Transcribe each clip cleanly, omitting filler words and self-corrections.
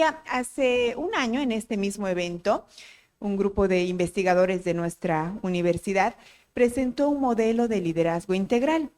Hace un año, en este mismo evento, un grupo de investigadores de nuestra universidad presentó un modelo de liderazgo integral.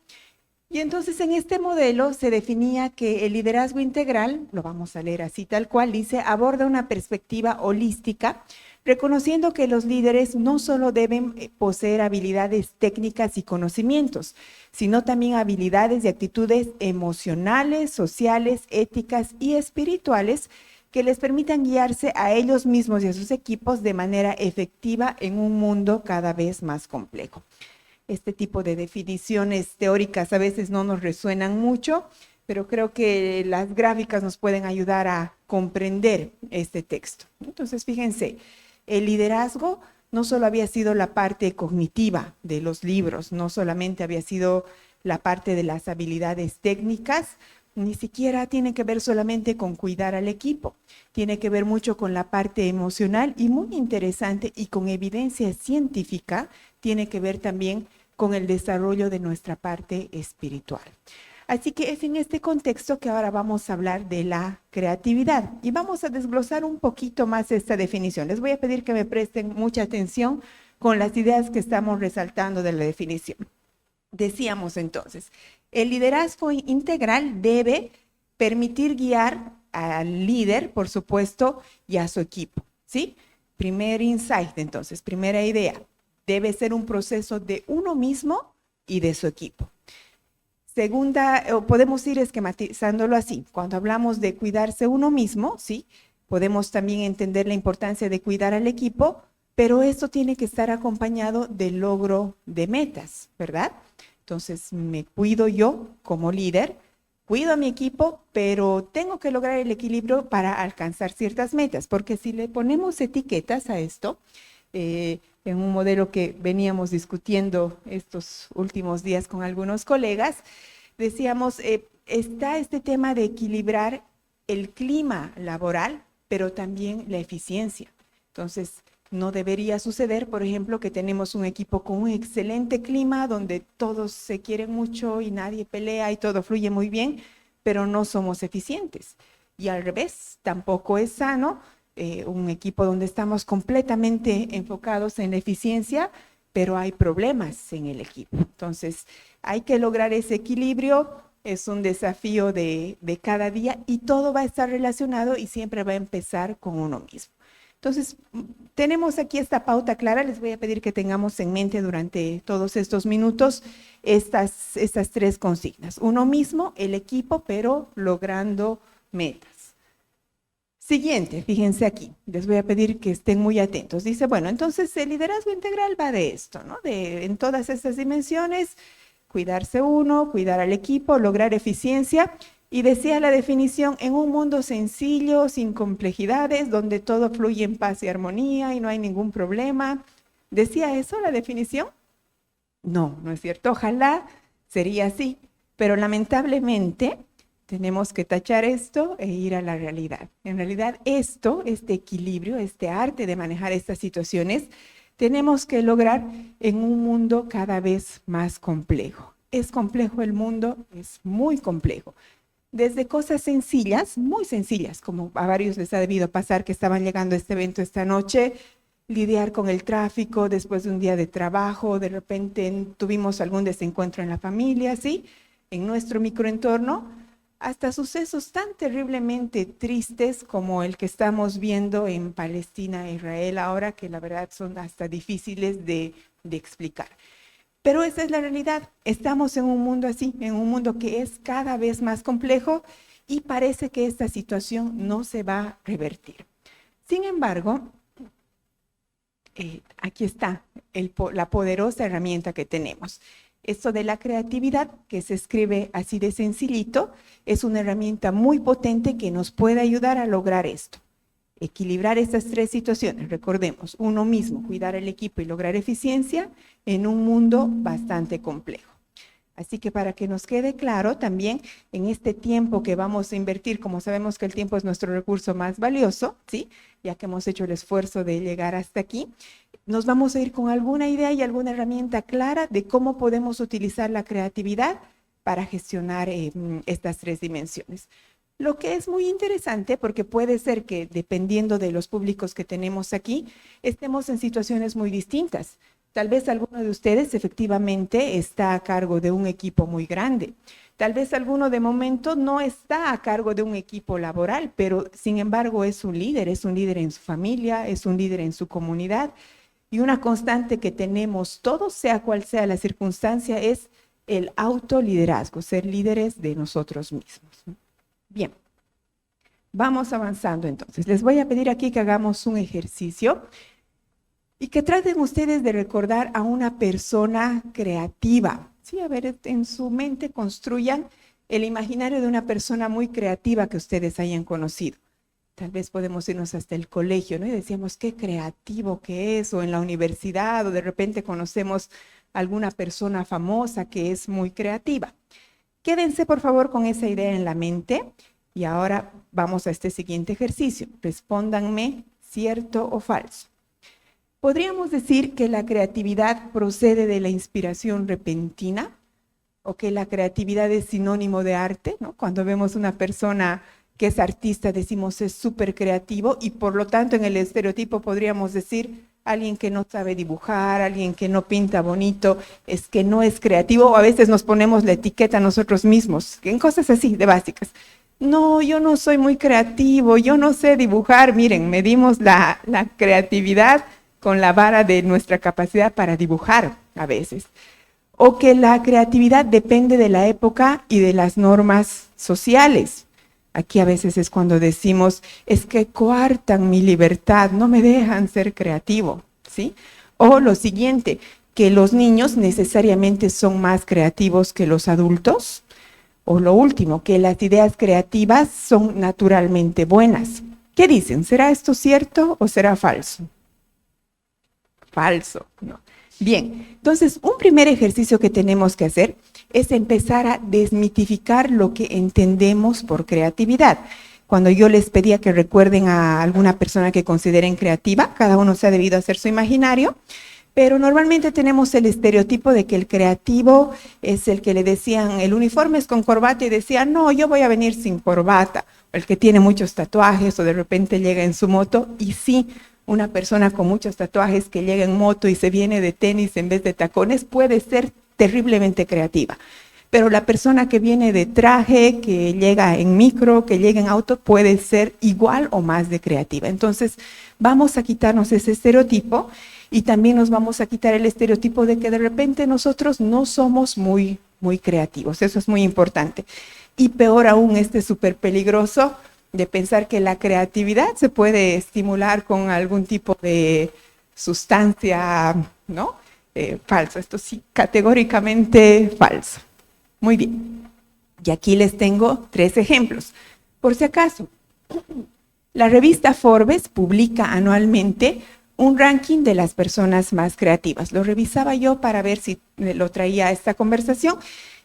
Y entonces en este modelo se definía que el liderazgo integral, lo vamos a leer así tal cual, dice, aborda una perspectiva holística, reconociendo que los líderes no solo deben poseer habilidades técnicas y conocimientos, sino también habilidades y actitudes emocionales, sociales, éticas y espirituales que les permitan guiarse a ellos mismos y a sus equipos de manera efectiva en un mundo cada vez más complejo. Este tipo de definiciones teóricas a veces no nos resuenan mucho, pero creo que las gráficas nos pueden ayudar a comprender este texto. Entonces, fíjense, el liderazgo no solo había sido la parte cognitiva de los libros, no solamente había sido la parte de las habilidades técnicas, ni siquiera tiene que ver solamente con cuidar al equipo, tiene que ver mucho con la parte emocional y muy interesante y con evidencia científica, tiene que ver también con el desarrollo de nuestra parte espiritual. Así que es en este contexto que ahora vamos a hablar de la creatividad y vamos a desglosar un poquito más esta definición. Les voy a pedir que me presten mucha atención con las ideas que estamos resaltando de la definición. Decíamos entonces, el liderazgo integral debe permitir guiar al líder, por supuesto, y a su equipo, ¿sí? Primer insight, entonces, primera idea, debe ser un proceso de uno mismo y de su equipo. Segunda, podemos ir esquematizándolo así, cuando hablamos de cuidarse uno mismo, ¿sí? Podemos también entender la importancia de cuidar al equipo, pero esto tiene que estar acompañado del logro de metas, ¿verdad? Entonces, me cuido yo como líder, cuido a mi equipo, pero tengo que lograr el equilibrio para alcanzar ciertas metas, porque si le ponemos etiquetas a esto, en un modelo que veníamos discutiendo estos últimos días con algunos colegas, decíamos, está este tema de equilibrar el clima laboral, pero también la eficiencia. Entonces, no debería suceder, por ejemplo, que tenemos un equipo con un excelente clima donde todos se quieren mucho y nadie pelea y todo fluye muy bien, pero no somos eficientes. Y al revés, tampoco es sano un equipo donde estamos completamente enfocados en la eficiencia, pero hay problemas en el equipo. Entonces, hay que lograr ese equilibrio, es un desafío de cada día y todo va a estar relacionado y siempre va a empezar con uno mismo. Entonces, tenemos aquí esta pauta clara, les voy a pedir que tengamos en mente durante todos estos minutos estas tres consignas. Uno mismo, el equipo, pero logrando metas. Siguiente, fíjense aquí, les voy a pedir que estén muy atentos. Dice, bueno, entonces el liderazgo integral va de esto, ¿no? En todas estas dimensiones, cuidarse uno, cuidar al equipo, lograr eficiencia. Y decía la definición, en un mundo sencillo, sin complejidades, donde todo fluye en paz y armonía y no hay ningún problema. ¿Decía eso la definición? No, no es cierto. Ojalá sería así, pero lamentablemente tenemos que tachar esto e ir a la realidad. En realidad este equilibrio, este arte de manejar estas situaciones, tenemos que lograr en un mundo cada vez más complejo. Es complejo el mundo, es muy complejo. Desde cosas sencillas, muy sencillas, como a varios les ha debido pasar que estaban llegando a este evento esta noche, lidiar con el tráfico después de un día de trabajo, de repente tuvimos algún desencuentro en la familia, ¿sí? En nuestro microentorno, hasta sucesos tan terriblemente tristes como el que estamos viendo en Palestina e Israel ahora, que la verdad son hasta difíciles de explicar. Pero esa es la realidad, estamos en un mundo así, en un mundo que es cada vez más complejo y parece que esta situación no se va a revertir. Sin embargo, aquí está la poderosa herramienta que tenemos. Esto de la creatividad, que se escribe así de sencillito, es una herramienta muy potente que nos puede ayudar a lograr esto. Equilibrar estas tres situaciones, recordemos, uno mismo, cuidar el equipo y lograr eficiencia en un mundo bastante complejo. Así que para que nos quede claro también en este tiempo que vamos a invertir, como sabemos que el tiempo es nuestro recurso más valioso, ¿sí? Ya que hemos hecho el esfuerzo de llegar hasta aquí, nos vamos a ir con alguna idea y alguna herramienta clara de cómo podemos utilizar la creatividad para gestionar estas tres dimensiones. Lo que es muy interesante, porque puede ser que dependiendo de los públicos que tenemos aquí, estemos en situaciones muy distintas. Tal vez alguno de ustedes efectivamente está a cargo de un equipo muy grande. Tal vez alguno de momento no está a cargo de un equipo laboral, pero sin embargo es un líder en su familia, es un líder en su comunidad. Y una constante que tenemos todos, sea cual sea la circunstancia, es el autoliderazgo, ser líderes de nosotros mismos. Bien, vamos avanzando entonces. Les voy a pedir aquí que hagamos un ejercicio y que traten ustedes de recordar a una persona creativa. Sí, a ver, en su mente construyan el imaginario de una persona muy creativa que ustedes hayan conocido. Tal vez podemos irnos hasta el colegio, ¿no? Y decíamos, qué creativo que es, o en la universidad, o de repente conocemos alguna persona famosa que es muy creativa. Quédense, por favor, con esa idea en la mente. Y ahora vamos a este siguiente ejercicio. Respóndanme cierto o falso. ¿Podríamos decir que la creatividad procede de la inspiración repentina? ¿O que la creatividad es sinónimo de arte? ¿No? Cuando vemos una persona que es artista, decimos es súper creativo, y por lo tanto en el estereotipo podríamos decir alguien que no sabe dibujar, alguien que no pinta bonito, es que no es creativo, o a veces nos ponemos la etiqueta nosotros mismos, en cosas así de básicas. No, yo no soy muy creativo, yo no sé dibujar. Miren, medimos la creatividad con la vara de nuestra capacidad para dibujar a veces. O que la creatividad depende de la época y de las normas sociales. Aquí a veces es cuando decimos, es que coartan mi libertad, no me dejan ser creativo, ¿sí? O lo siguiente, que los niños necesariamente son más creativos que los adultos. O lo último, que las ideas creativas son naturalmente buenas. ¿Qué dicen? ¿Será esto cierto o será falso? Falso, ¿no? Bien, entonces un primer ejercicio que tenemos que hacer es empezar a desmitificar lo que entendemos por creatividad. Cuando yo les pedía que recuerden a alguna persona que consideren creativa, cada uno se ha debido hacer su imaginario, pero normalmente tenemos el estereotipo de que el creativo es el que le decían, el uniforme es con corbata, y decía, no, yo voy a venir sin corbata. O el que tiene muchos tatuajes o de repente llega en su moto, y sí, una persona con muchos tatuajes que llega en moto y se viene de tenis en vez de tacones puede ser terriblemente creativa. Pero la persona que viene de traje, que llega en micro, que llega en auto, puede ser igual o más de creativa. Entonces, vamos a quitarnos ese estereotipo. Y también nos vamos a quitar el estereotipo de que de repente nosotros no somos muy creativos. Eso es muy importante. Y peor aún, este es súper peligroso de pensar que la creatividad se puede estimular con algún tipo de sustancia, ¿no? Falso. Esto sí, categóricamente falso. Muy bien. Y aquí les tengo 3 ejemplos. Por si acaso, la revista Forbes publica anualmente un ranking de las personas más creativas. Lo revisaba yo para ver si lo traía a esta conversación,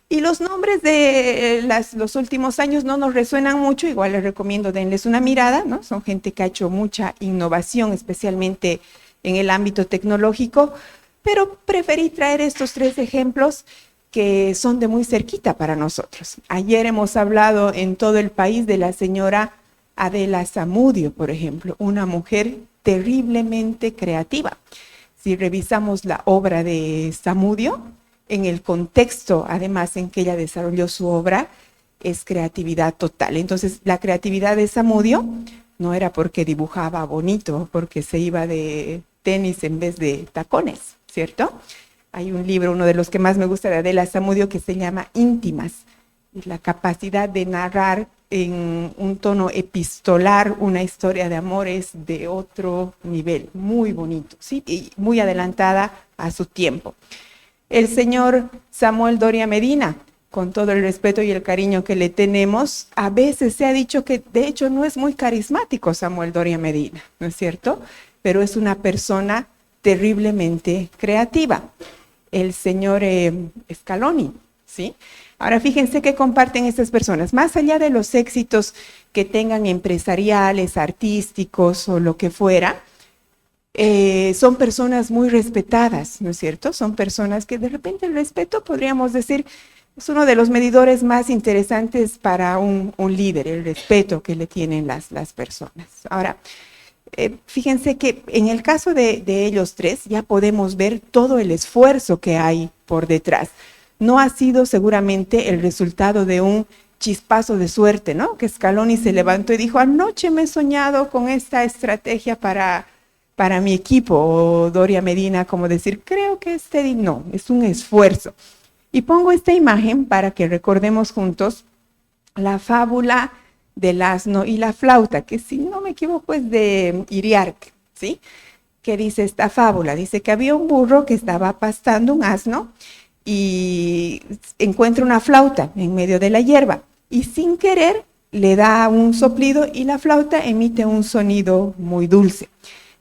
y los nombres de los últimos años no nos resuenan mucho. Igual les recomiendo, denles una mirada, ¿no? Son gente que ha hecho mucha innovación, especialmente en el ámbito tecnológico, pero preferí traer estos 3 ejemplos que son de muy cerquita para nosotros. Ayer hemos hablado en todo el país de la señora Adela Zamudio, por ejemplo, una mujer terriblemente creativa. Si revisamos la obra de Zamudio, en el contexto, además, en que ella desarrolló su obra, es creatividad total. Entonces, la creatividad de Zamudio no era porque dibujaba bonito, porque se iba de tenis en vez de tacones, ¿cierto? Hay un libro, uno de los que más me gusta de Adela Zamudio, que se llama Íntimas. Es la capacidad de narrar en un tono epistolar una historia de amor es de otro nivel, muy bonito, ¿sí? Y muy adelantada a su tiempo. El señor Samuel Doria Medina, con todo el respeto y el cariño que le tenemos, a veces se ha dicho que de hecho no es muy carismático Samuel Doria Medina, ¿no es cierto? Pero es una persona terriblemente creativa. El señor Scaloni, ¿sí? Ahora fíjense que comparten estas personas, más allá de los éxitos que tengan empresariales, artísticos o lo que fuera, son personas muy respetadas, ¿no es cierto? Son personas que de repente el respeto podríamos decir Es uno de los medidores más interesantes para un líder, el respeto que le tienen las personas. Ahora, fíjense que en el caso de ellos tres ya podemos ver todo el esfuerzo que hay por detrás. No ha sido seguramente el resultado de un chispazo de suerte, ¿no? Que Scaloni se levantó y dijo, anoche me he soñado con esta estrategia para mi equipo, o Doria Medina, como decir, creo que no, es un esfuerzo. Y pongo esta imagen para que recordemos juntos la fábula del asno y la flauta, que si no me equivoco es de Iriarte, ¿sí? ¿Qué dice esta fábula? Dice que había un burro que estaba pastando un asno y encuentra una flauta en medio de la hierba y sin querer le da un soplido y la flauta emite un sonido muy dulce.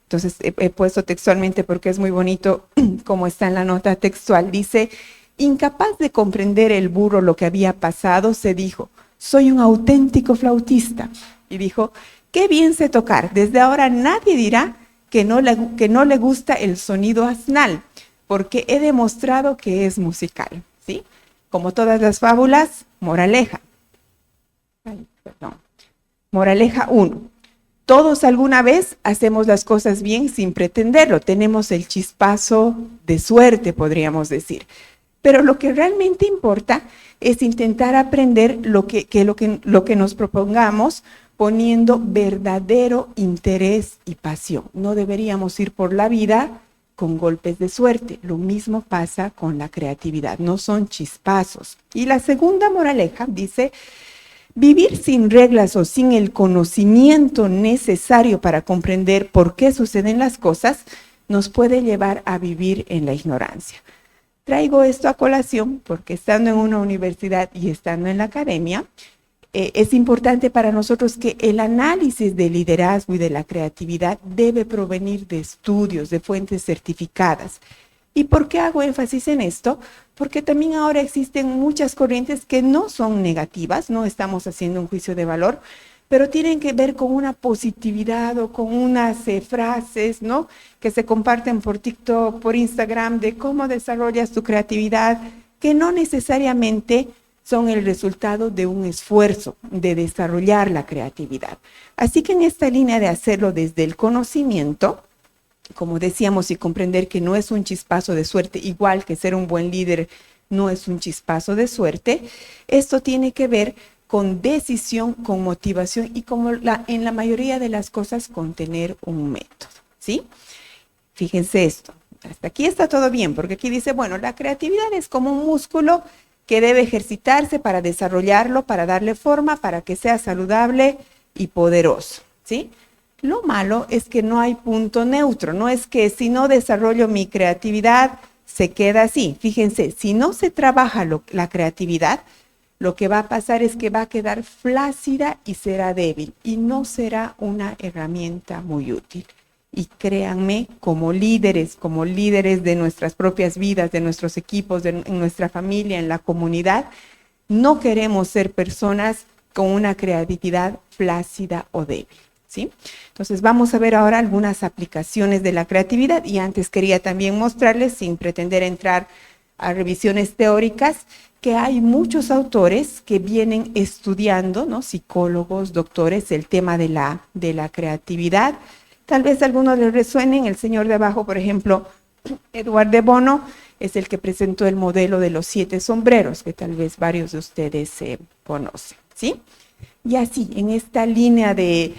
Entonces he puesto textualmente porque es muy bonito como está en la nota textual. Dice, incapaz de comprender el burro lo que había pasado, se dijo, soy un auténtico flautista. Y dijo, qué bien sé tocar, desde ahora nadie dirá que no le gusta el sonido asnal, porque he demostrado que es musical, ¿sí? Como todas las fábulas, moraleja. Moraleja 1. Todos alguna vez hacemos las cosas bien sin pretenderlo, tenemos el chispazo de suerte, podríamos decir. Pero lo que realmente importa es intentar aprender lo que nos propongamos poniendo verdadero interés y pasión. No deberíamos ir por la vida con golpes de suerte. Lo mismo pasa con la creatividad, no son chispazos. Y la segunda moraleja dice, vivir sin reglas o sin el conocimiento necesario para comprender por qué suceden las cosas nos puede llevar a vivir en la ignorancia. Traigo esto a colación porque estando en una universidad y estando en la academia, es importante para nosotros que el análisis del liderazgo y de la creatividad debe provenir de estudios, de fuentes certificadas. ¿Y por qué hago énfasis en esto? Porque también ahora existen muchas corrientes que no son negativas, no estamos haciendo un juicio de valor, pero tienen que ver con una positividad o con unas frases, ¿no? Que se comparten por TikTok, por Instagram, de cómo desarrollas tu creatividad, que no necesariamente son el resultado de un esfuerzo de desarrollar la creatividad. Así que en esta línea de hacerlo desde el conocimiento, como decíamos, y comprender que no es un chispazo de suerte, igual que ser un buen líder no es un chispazo de suerte, esto tiene que ver con decisión, con motivación y como en la mayoría de las cosas con tener un método, ¿sí? Fíjense esto, hasta aquí está todo bien, porque aquí dice, bueno, la creatividad es como un músculo que debe ejercitarse para desarrollarlo, para darle forma, para que sea saludable y poderoso, ¿sí? Lo malo es que no hay punto neutro, no es que si no desarrollo mi creatividad se queda así. Fíjense, si no se trabaja la creatividad, lo que va a pasar es que va a quedar flácida y será débil y no será una herramienta muy útil. Y créanme, como líderes de nuestras propias vidas, de nuestros equipos, en nuestra familia, en la comunidad, no queremos ser personas con una creatividad flácida o débil, ¿sí? Entonces vamos a ver ahora algunas aplicaciones de la creatividad y antes quería también mostrarles, sin pretender entrar a revisiones teóricas, que hay muchos autores que vienen estudiando, ¿no? Psicólogos, doctores, el tema de la creatividad. Tal vez a algunos les resuenen, el señor de abajo, por ejemplo, Edward de Bono, es el que presentó el modelo de los 7 sombreros, que tal vez varios de ustedes conocen, ¿sí? Y así, en esta línea de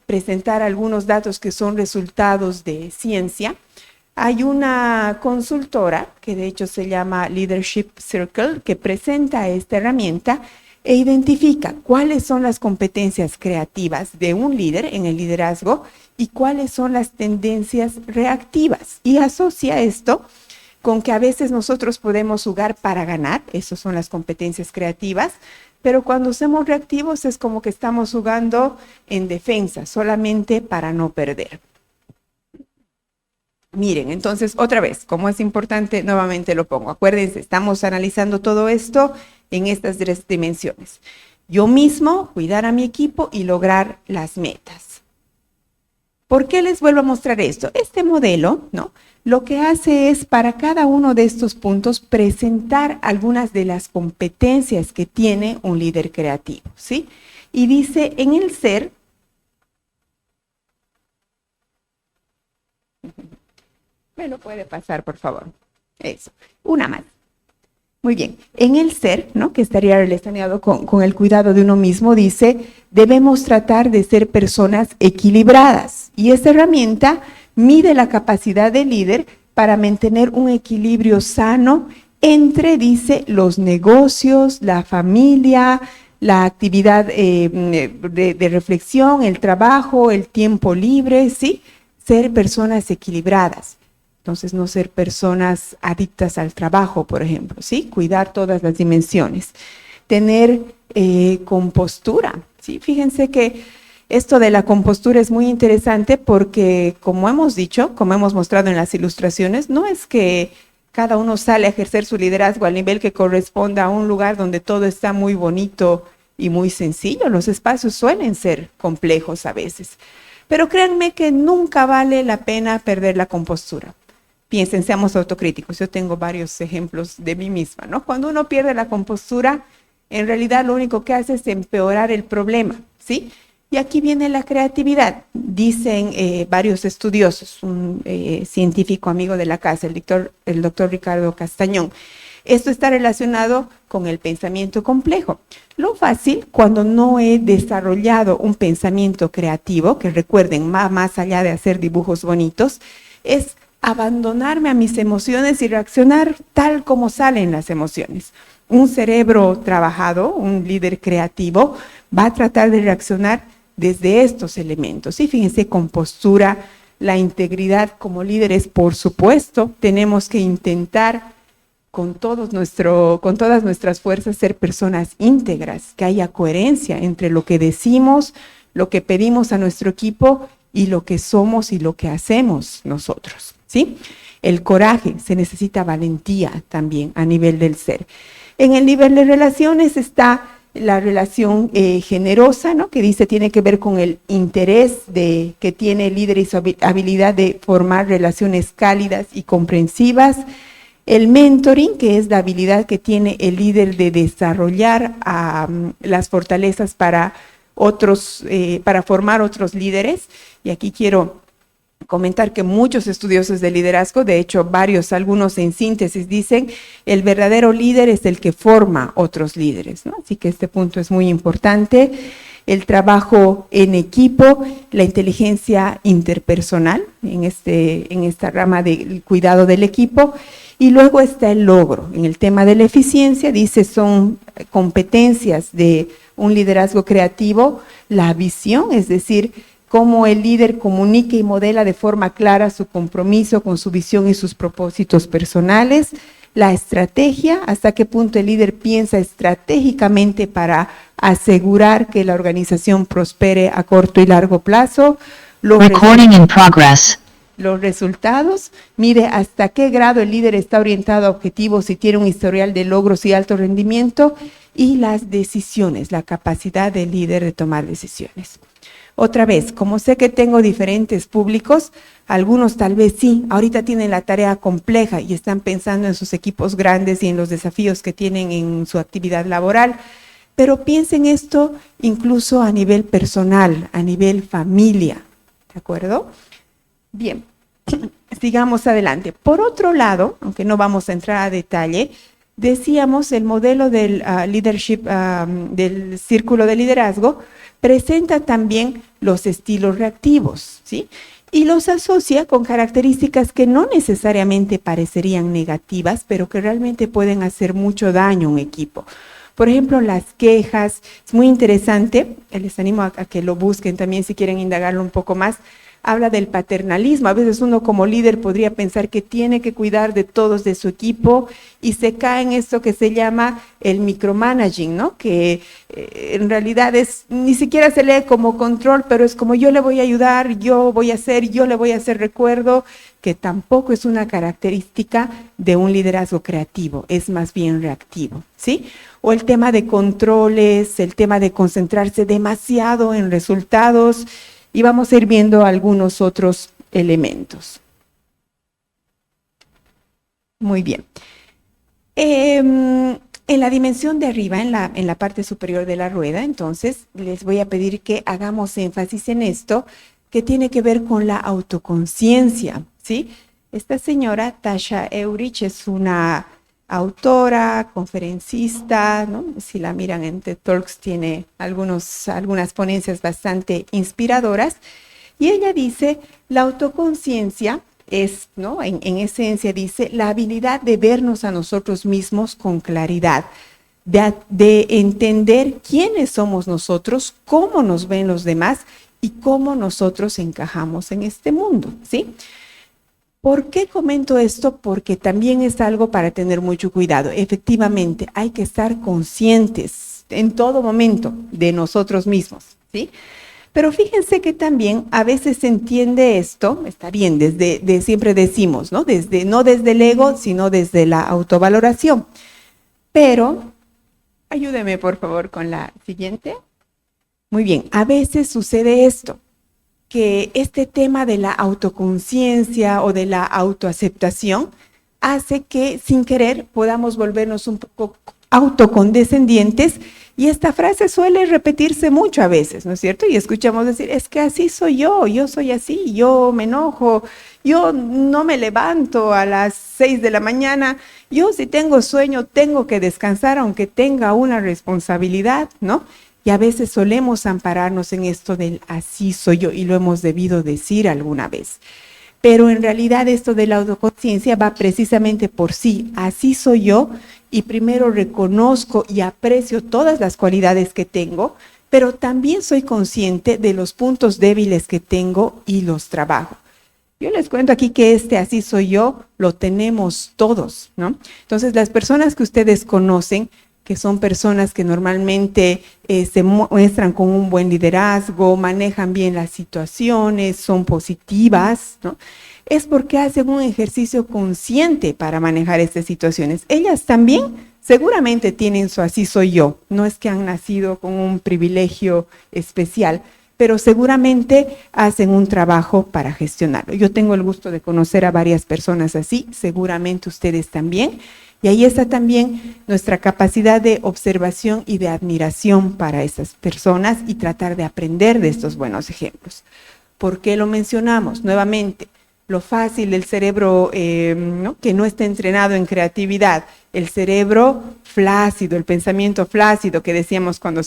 presentar algunos datos que son resultados de ciencia, hay una consultora que de hecho se llama Leadership Circle que presenta esta herramienta e identifica cuáles son las competencias creativas de un líder en el liderazgo y cuáles son las tendencias reactivas. Y asocia esto con que a veces nosotros podemos jugar para ganar, esas son las competencias creativas, pero cuando somos reactivos es como que estamos jugando en defensa, solamente para no perder. Miren, entonces, otra vez, como es importante, nuevamente lo pongo. Acuérdense, estamos analizando todo esto en estas 3 dimensiones. Yo mismo, cuidar a mi equipo y lograr las metas. ¿Por qué les vuelvo a mostrar esto? Este modelo, ¿no?, lo que hace es para cada uno de estos puntos presentar algunas de las competencias que tiene un líder creativo, ¿sí? Y dice en el ser, me lo puede pasar por favor, eso, una más. Muy bien, en el ser, ¿no?, que estaría relacionado con el cuidado de uno mismo, dice, debemos tratar de ser personas equilibradas. Y esta herramienta mide la capacidad del líder para mantener un equilibrio sano entre, dice, los negocios, la familia, la actividad de reflexión, el trabajo, el tiempo libre, ¿sí? Ser personas equilibradas. Entonces, no ser personas adictas al trabajo, por ejemplo, ¿sí? Cuidar todas las dimensiones. Tener compostura, ¿sí? Fíjense que esto de la compostura es muy interesante porque, como hemos dicho, como hemos mostrado en las ilustraciones, no es que cada uno sale a ejercer su liderazgo al nivel que corresponda a un lugar donde todo está muy bonito y muy sencillo. Los espacios suelen ser complejos a veces. Pero créanme que nunca vale la pena perder la compostura. Piensen, seamos autocríticos. Yo tengo varios ejemplos de mí misma, ¿no? Cuando uno pierde la compostura, en realidad lo único que hace es empeorar el problema, ¿sí? Y aquí viene la creatividad. Dicen varios estudiosos, un científico amigo de la casa, el doctor Ricardo Castañón. Esto está relacionado con el pensamiento complejo. Lo fácil, cuando no he desarrollado un pensamiento creativo, que recuerden, más allá de hacer dibujos bonitos, es abandonarme a mis emociones y reaccionar tal como salen las emociones. Un cerebro trabajado, un líder creativo, va a tratar de reaccionar desde estos elementos. Y fíjense, compostura, la integridad como líderes, por supuesto, tenemos que intentar con todas nuestras fuerzas ser personas íntegras, que haya coherencia entre lo que decimos, lo que pedimos a nuestro equipo y lo que somos y lo que hacemos nosotros, ¿sí? El coraje, se necesita valentía también a nivel del ser. En el nivel de relaciones está la relación generosa, ¿no?, que dice tiene que ver con el interés que tiene el líder y su habilidad de formar relaciones cálidas y comprensivas. El mentoring, que es la habilidad que tiene el líder de desarrollar las fortalezas para formar otros líderes. Y aquí quiero comentar que muchos estudiosos de liderazgo, de hecho algunos en síntesis dicen, el verdadero líder es el que forma otros líderes, ¿no? Así que este punto es muy importante. El trabajo en equipo, la inteligencia interpersonal en esta rama del cuidado del equipo, y luego está el logro. En el tema de la eficiencia, dice, son competencias de un liderazgo creativo, la visión, es decir, cómo el líder comunica y modela de forma clara su compromiso con su visión y sus propósitos personales, la estrategia, hasta qué punto el líder piensa estratégicamente para asegurar que la organización prospere a corto y largo plazo, los resultados, mide hasta qué grado el líder está orientado a objetivos y tiene un historial de logros y alto rendimiento, y las decisiones, la capacidad del líder de tomar decisiones. Otra vez, como sé que tengo diferentes públicos, algunos tal vez sí, ahorita tienen la tarea compleja y están pensando en sus equipos grandes y en los desafíos que tienen en su actividad laboral, pero piensen esto incluso a nivel personal, a nivel familia, ¿de acuerdo? Bien, sigamos adelante. Por otro lado, aunque no vamos a entrar a detalle, decíamos el modelo del leadership, del círculo de liderazgo, presenta también los estilos reactivos, ¿sí? Y los asocia con características que no necesariamente parecerían negativas, pero que realmente pueden hacer mucho daño a un equipo. Por ejemplo, las quejas, es muy interesante, les animo a que lo busquen también si quieren indagarlo un poco más. Habla del paternalismo. A veces uno como líder podría pensar que tiene que cuidar de todos de su equipo y se cae en esto que se llama el micromanaging, ¿no? Que en realidad ni siquiera se lee como control, pero es como yo le voy a ayudar, yo le voy a hacer recuerdo, que tampoco es una característica de un liderazgo creativo, es más bien reactivo, ¿sí? O el tema de controles, el tema de concentrarse demasiado en resultados, Y vamos a ir viendo algunos otros elementos. Muy bien. En la dimensión de arriba, en la parte superior de la rueda, entonces, les voy a pedir que hagamos énfasis en esto, que tiene que ver con la autoconciencia, ¿sí? Esta señora, Tasha Eurich, es una autora, conferencista, ¿no? Si la miran en TED Talks, tiene algunas ponencias bastante inspiradoras, y ella dice, la autoconciencia es, ¿no? En esencia dice, la habilidad de vernos a nosotros mismos con claridad, de entender quiénes somos nosotros, cómo nos ven los demás y cómo nosotros encajamos en este mundo, ¿sí? ¿Por qué comento esto? Porque también es algo para tener mucho cuidado. Efectivamente, hay que estar conscientes en todo momento de nosotros mismos, ¿sí? Pero fíjense que también a veces se entiende esto, está bien, siempre decimos, ¿no? No desde el ego, sino desde la autovaloración. Pero, ayúdeme por favor con la siguiente. Muy bien, a veces sucede esto, que este tema de la autoconciencia o de la autoaceptación hace que sin querer podamos volvernos un poco autocondescendientes, y esta frase suele repetirse mucho a veces, ¿no es cierto? Y escuchamos decir, es que así soy yo soy así, yo me enojo, yo no me levanto a las 6 de la mañana, yo si tengo sueño tengo que descansar aunque tenga una responsabilidad, ¿no? Y a veces solemos ampararnos en esto del así soy yo, y lo hemos debido decir alguna vez. Pero en realidad esto de la autoconciencia va precisamente por sí, así soy yo, y primero reconozco y aprecio todas las cualidades que tengo, pero también soy consciente de los puntos débiles que tengo y los trabajo. Yo les cuento aquí que así soy yo, lo tenemos todos, ¿no? Entonces las personas que ustedes conocen, que son personas que normalmente se muestran con un buen liderazgo, manejan bien las situaciones, son positivas, ¿no? Es porque hacen un ejercicio consciente para manejar estas situaciones. Ellas también seguramente tienen su así soy yo, no es que han nacido con un privilegio especial, pero seguramente hacen un trabajo para gestionarlo. Yo tengo el gusto de conocer a varias personas así, seguramente ustedes también. Y ahí está también nuestra capacidad de observación y de admiración para esas personas y tratar de aprender de estos buenos ejemplos. ¿Por qué lo mencionamos? Nuevamente, lo fácil del cerebro ¿no? que no está entrenado en creatividad, el cerebro flácido, el pensamiento flácido que decíamos cuando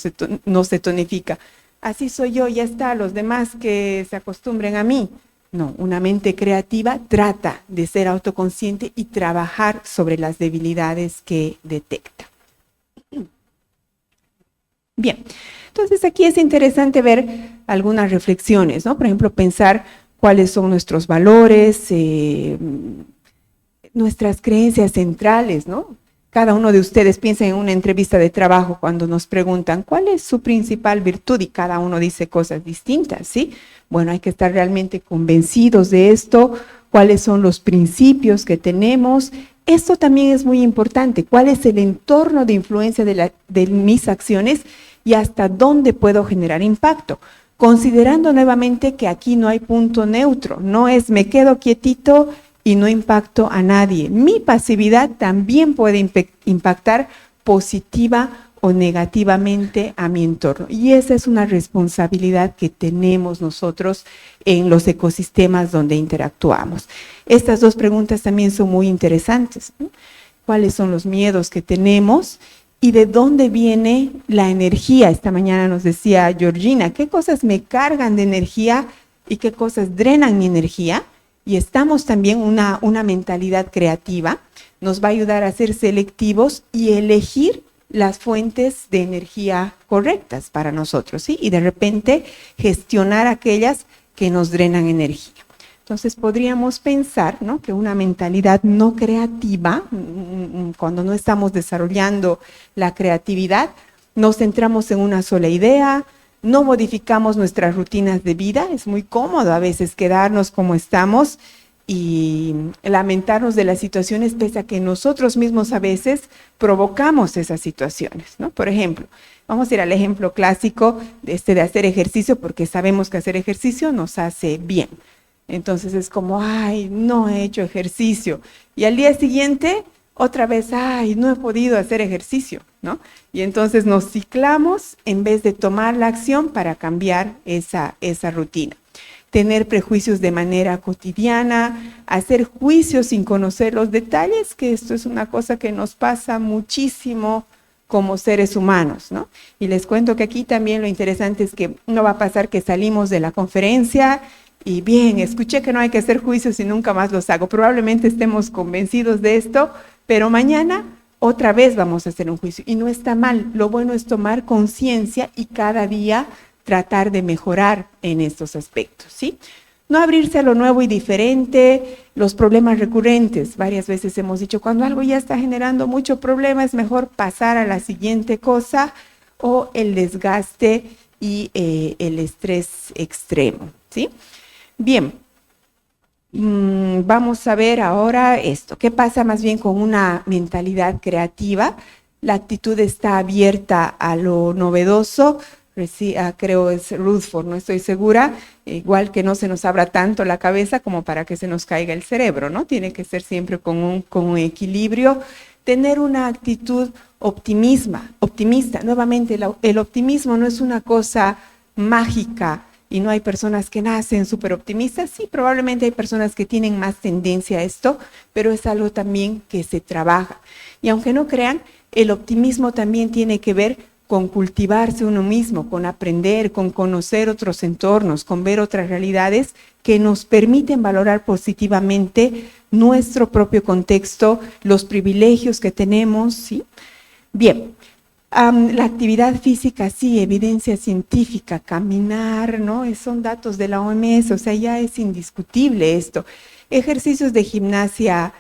no se tonifica. Así soy yo, ya está, los demás que se acostumbren a mí. No, una mente creativa trata de ser autoconsciente y trabajar sobre las debilidades que detecta. Bien, entonces aquí es interesante ver algunas reflexiones, ¿no? Por ejemplo, pensar cuáles son nuestros valores, nuestras creencias centrales, ¿no? Cada uno de ustedes piensa en una entrevista de trabajo cuando nos preguntan cuál es su principal virtud y cada uno dice cosas distintas, ¿sí? Bueno, hay que estar realmente convencidos de esto, cuáles son los principios que tenemos. Esto también es muy importante, cuál es el entorno de influencia de mis acciones y hasta dónde puedo generar impacto. Considerando nuevamente que aquí no hay punto neutro, no es me quedo quietito y no impacto a nadie. Mi pasividad también puede impactar positiva o negativamente a mi entorno. Y esa es una responsabilidad que tenemos nosotros en los ecosistemas donde interactuamos. Estas dos preguntas también son muy interesantes, ¿no? ¿Cuáles son los miedos que tenemos? ¿Y de dónde viene la energía? Esta mañana nos decía Georgina, ¿qué cosas me cargan de energía y qué cosas drenan mi energía? Y estamos también una mentalidad creativa, nos va a ayudar a ser selectivos y elegir las fuentes de energía correctas para nosotros, ¿sí? Y de repente gestionar aquellas que nos drenan energía. Entonces podríamos pensar, ¿no?, que una mentalidad no creativa, cuando no estamos desarrollando la creatividad, nos centramos en una sola idea, no modificamos nuestras rutinas de vida, es muy cómodo a veces quedarnos como estamos y lamentarnos de las situaciones pese a que nosotros mismos a veces provocamos esas situaciones, ¿no? Por ejemplo, vamos a ir al ejemplo clásico de hacer ejercicio, porque sabemos que hacer ejercicio nos hace bien. Entonces es como, ay, no he hecho ejercicio. Y al día siguiente, otra vez, ay, no he podido hacer ejercicio, ¿no? Y entonces nos ciclamos en vez de tomar la acción para cambiar esa rutina. Tener prejuicios de manera cotidiana, hacer juicios sin conocer los detalles, que esto es una cosa que nos pasa muchísimo como seres humanos, ¿no? Y les cuento que aquí también lo interesante es que no va a pasar que salimos de la conferencia y bien, escuché que no hay que hacer juicios y nunca más los hago. Probablemente estemos convencidos de esto, pero mañana otra vez vamos a hacer un juicio y no está mal. Lo bueno es tomar conciencia y cada día tratar de mejorar en estos aspectos, ¿sí? No abrirse a lo nuevo y diferente, los problemas recurrentes. Varias veces hemos dicho, cuando algo ya está generando mucho problema, es mejor pasar a la siguiente cosa, o el desgaste y el estrés extremo, ¿sí? Bien, vamos a ver ahora esto. ¿Qué pasa más bien con una mentalidad creativa? La actitud está abierta a lo novedoso. Creo es Rutherford, no estoy segura, igual que no se nos abra tanto la cabeza como para que se nos caiga el cerebro, ¿no? Tiene que ser siempre con un equilibrio, tener una actitud optimista. Nuevamente, el optimismo no es una cosa mágica y no hay personas que nacen súper optimistas. Sí, probablemente hay personas que tienen más tendencia a esto, pero es algo también que se trabaja. Y aunque no crean, el optimismo también tiene que ver con cultivarse uno mismo, con aprender, con conocer otros entornos, con ver otras realidades que nos permiten valorar positivamente nuestro propio contexto, los privilegios que tenemos, ¿sí? Bien, la actividad física, sí, evidencia científica, caminar, ¿no? Son datos de la OMS, o sea, ya es indiscutible esto. Ejercicios de gimnasia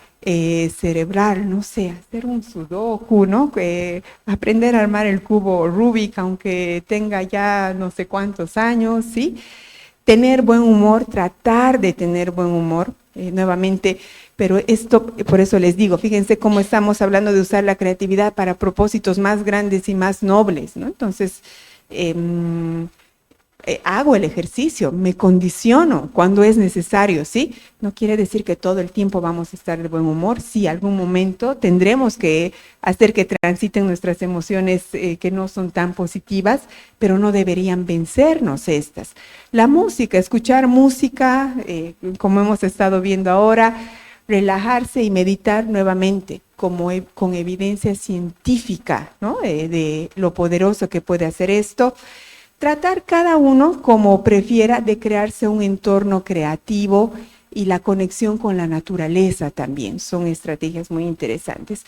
cerebral, no sé, hacer un sudoku, ¿no? Aprender a armar el cubo Rubik, aunque tenga ya no sé cuántos años, ¿sí? Tener buen humor, tratar de tener buen humor, nuevamente, pero esto, por eso les digo, fíjense cómo estamos hablando de usar la creatividad para propósitos más grandes y más nobles, ¿no? Entonces, hago el ejercicio, me condiciono cuando es necesario, ¿sí? No quiere decir que todo el tiempo vamos a estar de buen humor, sí, algún momento tendremos que hacer que transiten nuestras emociones que no son tan positivas, pero no deberían vencernos estas. La música, escuchar música, como hemos estado viendo ahora, relajarse y meditar nuevamente, con evidencia científica, ¿no? De lo poderoso que puede hacer esto. Tratar cada uno como prefiera de crearse un entorno creativo y la conexión con la naturaleza también son estrategias muy interesantes.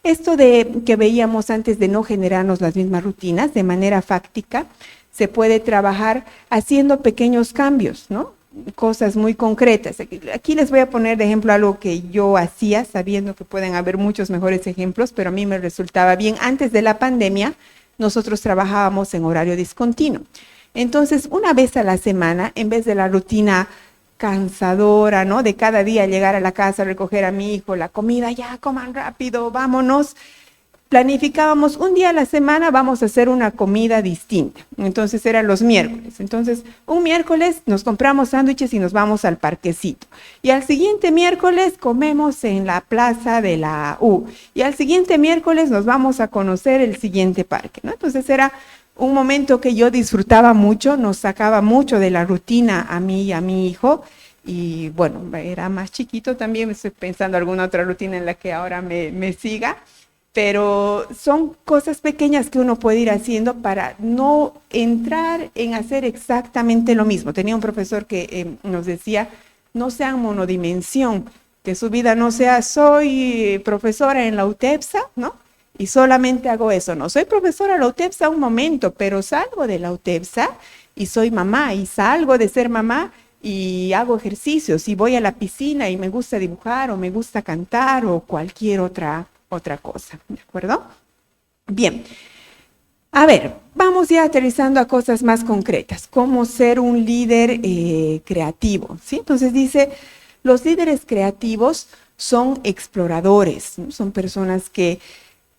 Esto de que veíamos antes de no generarnos las mismas rutinas de manera fáctica, se puede trabajar haciendo pequeños cambios, ¿no? Cosas muy concretas. Aquí les voy a poner de ejemplo algo que yo hacía, sabiendo que pueden haber muchos mejores ejemplos, pero a mí me resultaba bien. Antes de la pandemia, nosotros trabajábamos en horario discontinuo. Entonces, una vez a la semana, en vez de la rutina cansadora, ¿no? De cada día llegar a la casa, recoger a mi hijo, la comida, ya coman rápido, vámonos. Planificábamos un día a la semana, vamos a hacer una comida distinta. Entonces eran los miércoles. Entonces, un miércoles nos compramos sándwiches y nos vamos al parquecito. Y al siguiente miércoles comemos en la plaza de la U. Y al siguiente miércoles nos vamos a conocer el siguiente parque, ¿no? Entonces era un momento que yo disfrutaba mucho, nos sacaba mucho de la rutina a mí y a mi hijo. Y bueno, era más chiquito también, estoy pensando alguna otra rutina en la que ahora me siga. Pero son cosas pequeñas que uno puede ir haciendo para no entrar en hacer exactamente lo mismo. Tenía un profesor que nos decía, no sean monodimensión, que su vida no sea, soy profesora en la UTEPSA, ¿no? Y solamente hago eso. No, soy profesora en la UTEPSA un momento, pero salgo de la UTEPSA y soy mamá, y salgo de ser mamá y hago ejercicios, y voy a la piscina y me gusta dibujar, o me gusta cantar, o cualquier otra cosa, ¿de acuerdo? Bien, a ver, vamos ya aterrizando a cosas más concretas, cómo ser un líder creativo, ¿sí? Entonces dice, Los líderes creativos son exploradores, ¿no? Son personas que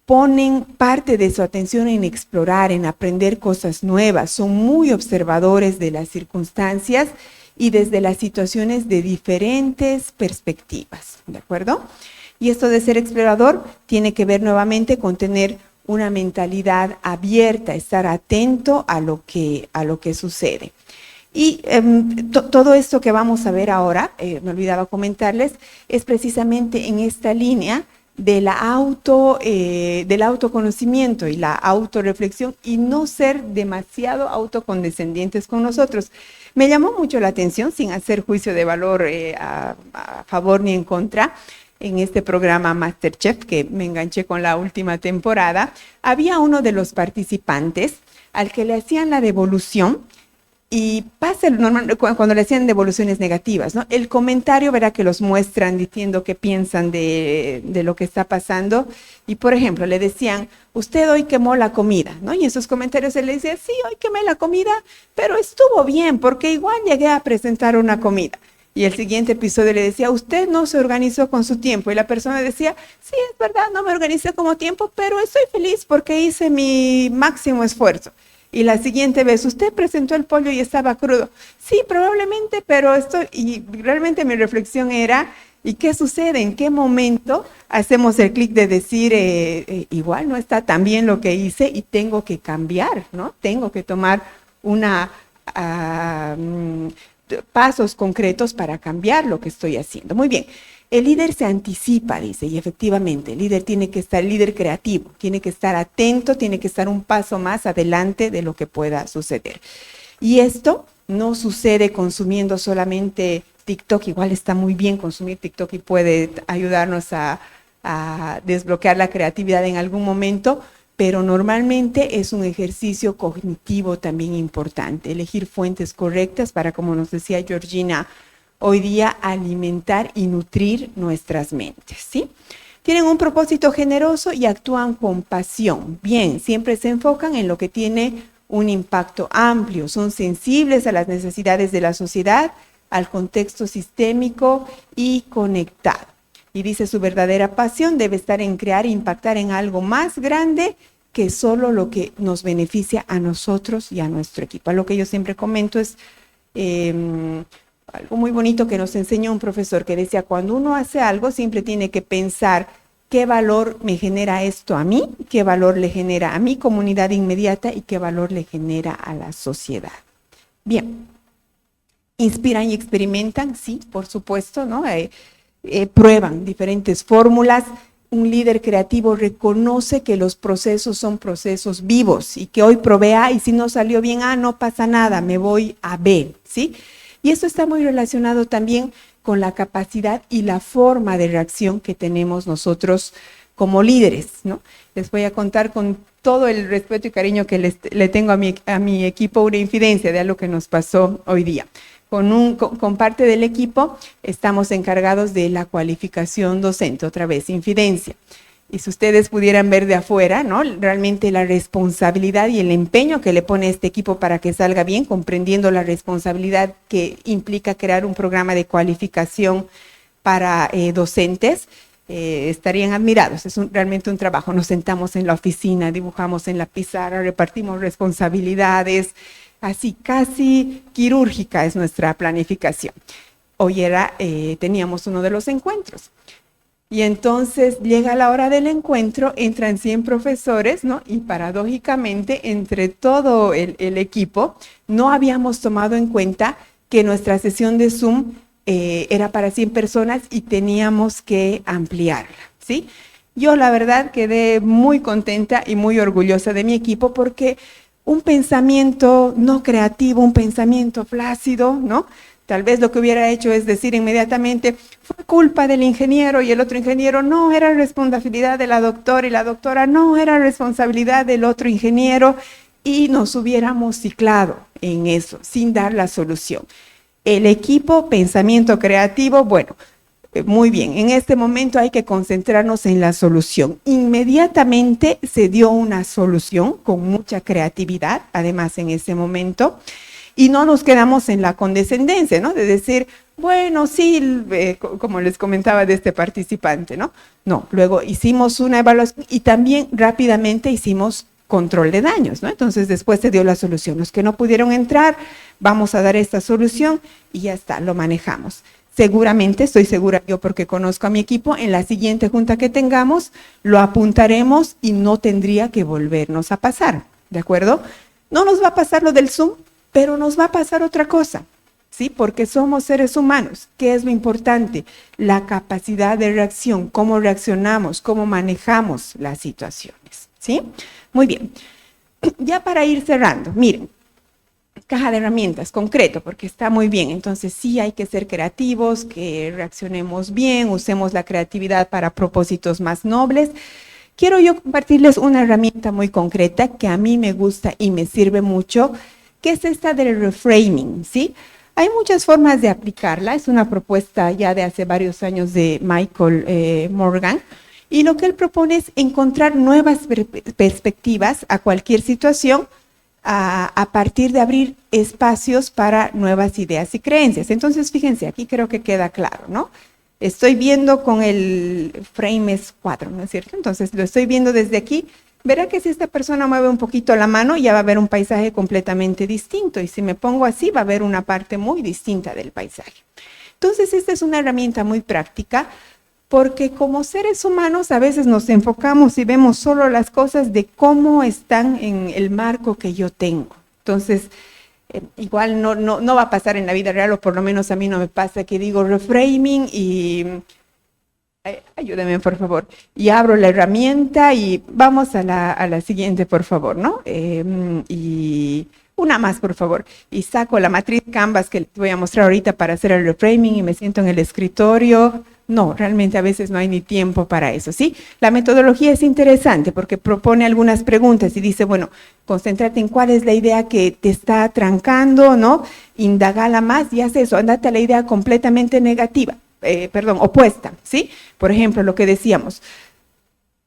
ponen parte de su atención en explorar, en aprender cosas nuevas, son muy observadores de las circunstancias y desde las situaciones de diferentes perspectivas, ¿de acuerdo? Y esto de ser explorador tiene que ver nuevamente con tener una mentalidad abierta, estar atento a lo que sucede. Y todo esto que vamos a ver ahora, me olvidaba comentarles, es precisamente en esta línea del autoconocimiento y la autorreflexión y no ser demasiado autocondescendientes con nosotros. Me llamó mucho la atención, sin hacer juicio de valor a favor ni en contra, en este programa MasterChef, que me enganché con la última temporada, había uno de los participantes al que le hacían la devolución. Y pasa normal, cuando le hacían devoluciones negativas, ¿no? El comentario, verá que los muestran diciendo qué piensan de lo que está pasando. Y, por ejemplo, le decían, usted hoy quemó la comida, ¿no? Y en esos comentarios él le decía, sí, hoy quemé la comida, pero estuvo bien, porque igual llegué a presentar una comida. Y el siguiente episodio le decía, usted no se organizó con su tiempo. Y la persona decía, sí, es verdad, no me organicé como tiempo, pero estoy feliz porque hice mi máximo esfuerzo. Y la siguiente vez, usted presentó el pollo y estaba crudo. Sí, probablemente, pero y realmente mi reflexión era, ¿y qué sucede? ¿En qué momento hacemos el clic de decir, igual no está tan bien lo que hice y tengo que cambiar, ¿no? Tengo que tomar pasos concretos para cambiar lo que estoy haciendo. Muy bien. El líder se anticipa, dice, y efectivamente, el líder tiene que estar, el líder creativo, tiene que estar atento, tiene que estar un paso más adelante de lo que pueda suceder. Y esto no sucede consumiendo solamente TikTok, igual está muy bien consumir TikTok y puede ayudarnos a desbloquear la creatividad en algún momento, pero normalmente es un ejercicio cognitivo también importante, elegir fuentes correctas para, como nos decía Georgina, hoy día alimentar y nutrir nuestras mentes, ¿sí? Tienen un propósito generoso y actúan con pasión. Bien, siempre se enfocan en lo que tiene un impacto amplio, son sensibles a las necesidades de la sociedad, al contexto sistémico y conectado. Y dice, su verdadera pasión debe estar en crear e impactar en algo más grande que solo lo que nos beneficia a nosotros y a nuestro equipo. Lo que yo siempre comento es algo muy bonito que nos enseñó un profesor que decía, cuando uno hace algo siempre tiene que pensar qué valor me genera esto a mí, qué valor le genera a mi comunidad inmediata y qué valor le genera a la sociedad. Bien, inspiran y experimentan, sí, por supuesto, ¿no? Prueban diferentes fórmulas. Un líder creativo reconoce que los procesos son procesos vivos y que hoy probé A y si no salió bien A, no pasa nada, me voy a B, ¿sí? Y esto está muy relacionado también con la capacidad y la forma de reacción que tenemos nosotros como líderes, ¿no? Les voy a contar con todo el respeto y cariño que le tengo a mi equipo una infidencia de algo que nos pasó hoy día. Con parte del equipo estamos encargados de la cualificación docente, otra vez, infidencia. Y si ustedes pudieran ver de afuera, ¿no? Realmente la responsabilidad y el empeño que le pone este equipo para que salga bien, comprendiendo la responsabilidad que implica crear un programa de cualificación para docentes, estarían admirados. Es realmente un trabajo. Nos sentamos en la oficina, dibujamos en la pizarra, repartimos responsabilidades, así casi quirúrgica es nuestra planificación. Hoy teníamos uno de los encuentros. Y entonces llega la hora del encuentro, entran 100 profesores, ¿no? Y paradójicamente, entre todo el equipo, no habíamos tomado en cuenta que nuestra sesión de Zoom era para 100 personas y teníamos que ampliarla, ¿sí? Yo, la verdad, quedé muy contenta y muy orgullosa de mi equipo porque un pensamiento no creativo, un pensamiento flácido, ¿no? Tal vez lo que hubiera hecho es decir inmediatamente, fue culpa del ingeniero y el otro ingeniero, no, era responsabilidad de la doctora y la doctora, no, era responsabilidad del otro ingeniero y nos hubiéramos ciclado en eso, sin dar la solución. El equipo, pensamiento creativo, bueno, muy bien, en este momento hay que concentrarnos en la solución. Inmediatamente se dio una solución con mucha creatividad, además en ese momento, y no nos quedamos en la condescendencia, ¿no? De decir, Bueno, sí, como les comentaba de este participante, ¿no? No, luego hicimos una evaluación y también rápidamente hicimos control de daños, ¿no? Entonces después se dio la solución. Los que no pudieron entrar, vamos a dar esta solución y ya está, lo manejamos. Seguramente, estoy segura yo porque conozco a mi equipo, en la siguiente junta que tengamos, lo apuntaremos y no tendría que volvernos a pasar, ¿de acuerdo? No nos va a pasar lo del Zoom, pero nos va a pasar otra cosa. ¿Sí? Porque somos seres humanos. ¿Qué es lo importante? La capacidad de reacción, cómo reaccionamos, cómo manejamos las situaciones, ¿sí? Muy bien. Ya para ir cerrando, miren, caja de herramientas, concreto, porque está muy bien. Entonces sí hay que ser creativos, que reaccionemos bien, usemos la creatividad para propósitos más nobles. Quiero yo compartirles una herramienta muy concreta que a mí me gusta y me sirve mucho, que es esta del reframing, ¿sí? Hay muchas formas de aplicarla, es una propuesta ya de hace varios años de Michael Morgan, y lo que él propone es encontrar nuevas perspectivas a cualquier situación a partir de abrir espacios para nuevas ideas y creencias. Entonces, fíjense, aquí creo que queda claro, ¿no? Estoy viendo con el frame es 4, ¿no es cierto? Entonces, lo estoy viendo desde aquí. Verá que si esta persona mueve un poquito la mano, ya va a haber un paisaje completamente distinto. Y si me pongo así, va a haber una parte muy distinta del paisaje. Entonces, esta es una herramienta muy práctica, porque como seres humanos a veces nos enfocamos y vemos solo las cosas de cómo están en el marco que yo tengo. Entonces, igual no va a pasar en la vida real, o por lo menos a mí no me pasa, que digo reframing y... ayúdeme, por favor. Y abro la herramienta y vamos a la siguiente, por favor, ¿no? Y una más, por favor. Y saco la matriz Canvas que les voy a mostrar ahorita para hacer el reframing y me siento en el escritorio. No, realmente a veces no hay ni tiempo para eso, ¿sí? La metodología es interesante porque propone algunas preguntas y dice, bueno, concéntrate en cuál es la idea que te está trancando, ¿no? Indagala más y haz eso, andate a la idea completamente negativa. Opuesta, ¿sí? Por ejemplo, lo que decíamos,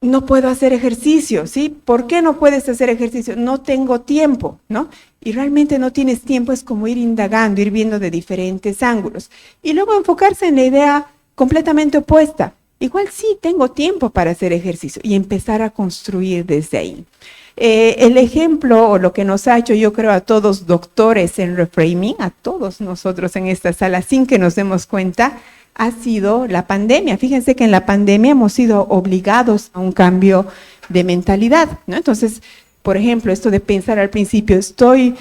no puedo hacer ejercicio, ¿sí? ¿Por qué no puedes hacer ejercicio? No tengo tiempo, ¿no? Y realmente no tienes tiempo, es como ir indagando, ir viendo de diferentes ángulos. Y luego enfocarse en la idea completamente opuesta. Igual sí, tengo tiempo para hacer ejercicio y empezar a construir desde ahí. El ejemplo o lo que nos ha hecho, yo creo, a todos doctores en reframing, a todos nosotros en esta sala, sin que nos demos cuenta, ha sido la pandemia. Fíjense que en la pandemia hemos sido obligados a un cambio de mentalidad, ¿no? Entonces, por ejemplo, esto de pensar al principio, estoy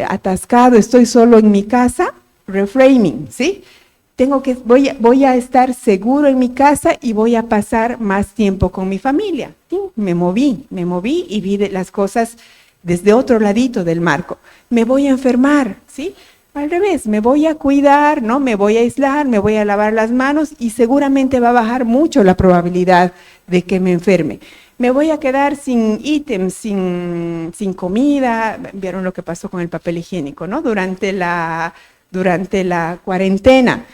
atascado, estoy solo en mi casa, reframing, ¿sí? Voy a estar seguro en mi casa y voy a pasar más tiempo con mi familia. ¿Sí? Me moví y vi las cosas desde otro ladito del marco. Me voy a enfermar, ¿sí? Al revés, me voy a cuidar, ¿no? Me voy a aislar, me voy a lavar las manos y seguramente va a bajar mucho la probabilidad de que me enferme. Me voy a quedar sin ítems, sin comida. Vieron lo que pasó con el papel higiénico, ¿no? Durante la cuarentena.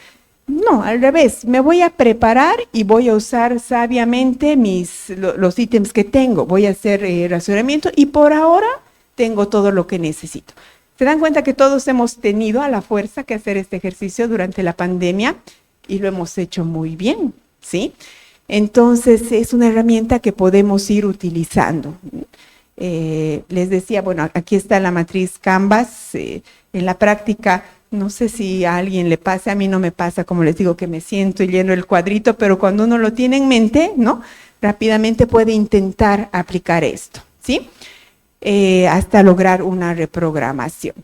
No, al revés, me voy a preparar y voy a usar sabiamente los ítems que tengo. Voy a hacer racionamiento y por ahora tengo todo lo que necesito. ¿Se dan cuenta que todos hemos tenido a la fuerza que hacer este ejercicio durante la pandemia y lo hemos hecho muy bien, ¿sí? Entonces es una herramienta que podemos ir utilizando. Les decía, bueno, aquí está la matriz Canvas. En la práctica, no sé si a alguien le pasa, a mí no me pasa, como les digo, que me siento y lleno el cuadrito, pero cuando uno lo tiene en mente, ¿no? Rápidamente puede intentar aplicar esto, ¿sí? Hasta lograr una reprogramación.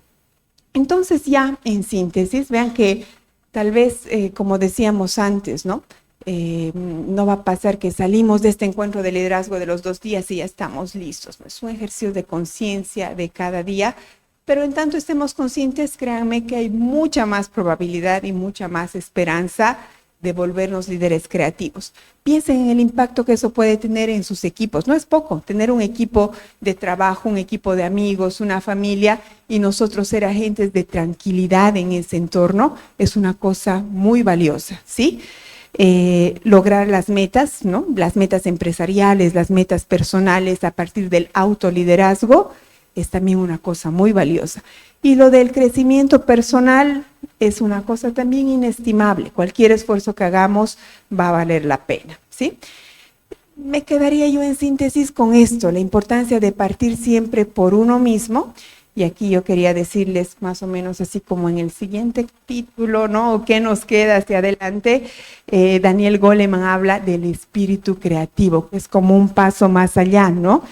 Entonces ya en síntesis, vean que tal vez, como decíamos antes, ¿no? No va a pasar que salimos de este encuentro de liderazgo de los 2 días y ya estamos listos. ¿No? Es un ejercicio de conciencia de cada día, pero en tanto estemos conscientes, créanme que hay mucha más probabilidad y mucha más esperanza de volvernos líderes creativos. Piensen en el impacto que eso puede tener en sus equipos. No es poco tener un equipo de trabajo, un equipo de amigos, una familia, y nosotros ser agentes de tranquilidad en ese entorno es una cosa muy valiosa, ¿sí? Lograr las metas, ¿no? Las metas empresariales, las metas personales a partir del autoliderazgo es también una cosa muy valiosa. Y lo del crecimiento personal, es una cosa también inestimable. Cualquier esfuerzo que hagamos va a valer la pena, ¿sí? Me quedaría yo en síntesis con esto, la importancia de partir siempre por uno mismo. Y aquí yo quería decirles más o menos así como en el siguiente título, ¿no? ¿Qué nos queda hacia adelante? Daniel Goleman habla del espíritu creativo, que es como un paso más allá, ¿no?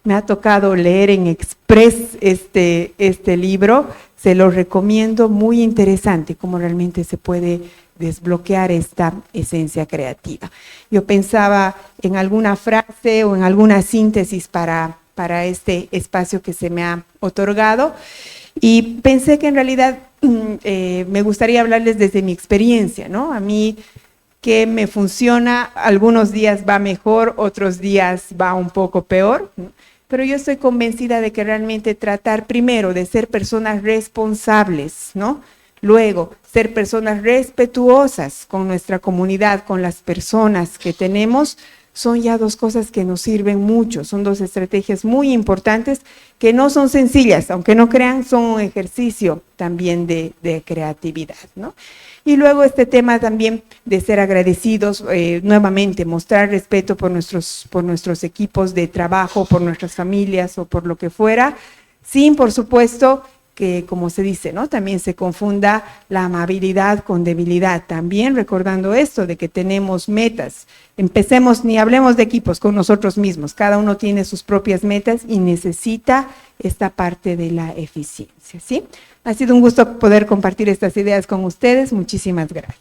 Me ha tocado leer en Express este libro, se lo recomiendo, muy interesante, cómo realmente se puede desbloquear esta esencia creativa. Yo pensaba en alguna frase o en alguna síntesis para este espacio que se me ha otorgado y pensé que en realidad me gustaría hablarles desde mi experiencia, ¿no? A mí que me funciona, algunos días va mejor, otros días va un poco peor, ¿no? Pero yo estoy convencida de que realmente tratar primero de ser personas responsables, ¿no? Luego, ser personas respetuosas con nuestra comunidad, con las personas que tenemos, son ya dos cosas que nos sirven mucho, son dos estrategias muy importantes que no son sencillas, aunque no crean, son un ejercicio también de creatividad, ¿no? Y luego este tema también de ser agradecidos, nuevamente mostrar respeto por nuestros equipos de trabajo, por nuestras familias o por lo que fuera, sin por supuesto que, como se dice, ¿no? También se confunda la amabilidad con debilidad. También recordando esto de que tenemos metas. Empecemos, ni hablemos de equipos, con nosotros mismos. Cada uno tiene sus propias metas y necesita esta parte de la eficiencia, ¿sí? Ha sido un gusto poder compartir estas ideas con ustedes. Muchísimas gracias.